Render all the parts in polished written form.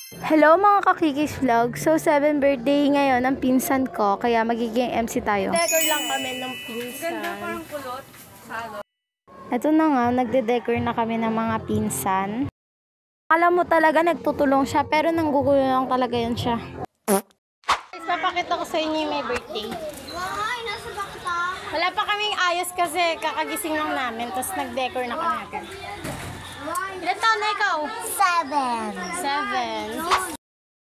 Hello mga kakikis vlog. So 7th birthday ngayon ng pinsan ko, kaya magiging MC tayo. Decor lang kami ng pinsan. Ganda parang kulot. Ito na nga, nagde-decor na kami ng mga pinsan. Alam mo talaga nagtutulong siya, pero nanggugulo lang talaga yun siya. Guys, papakita ko sa inyo yung may birthday. Wala pa kaming ayos kasi kakagising lang namin, tapos nag-decor na kami agad. Ilan taon na ikaw? 7.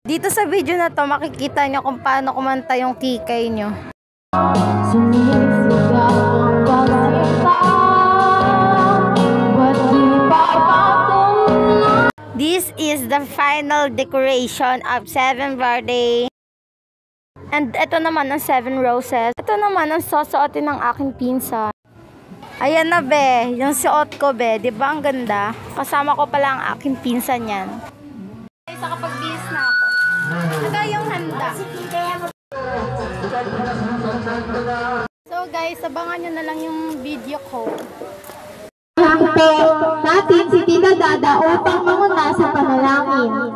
Dito sa video na to, makikita nyo kung paano kumanta yung kikay nyo. This is the final decoration of 7th birthday. And ito naman ang 7 roses. Ito naman ang susuotin ng aking pinsan. Ayan na be, yung suot ko be, di ba ang ganda? Kasama ko pala ang aking pinsan yan. Isa kapag bihis na ako. Ito yung handa. So guys, abangan nyo na lang yung video ko. Hante natin si Tita Dada upang manguna sa panalangin.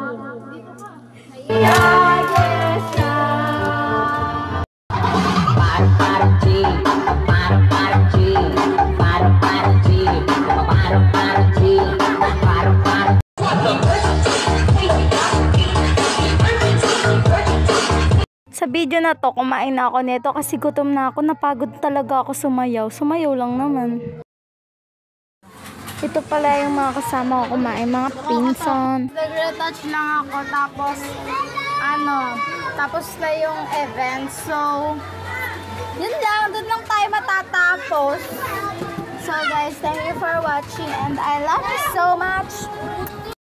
Sa video na to, kumain na ako nito kasi gutom na ako. Napagod talaga ako sumayaw. Sumayaw lang naman. Ito pala yung mga kasama ko kumain, mga pinsan. Nag-retouch lang ako, tapos na yung event. So, yun lang. Doon lang tayo matatapos. So guys, thank you for watching and I love you so much.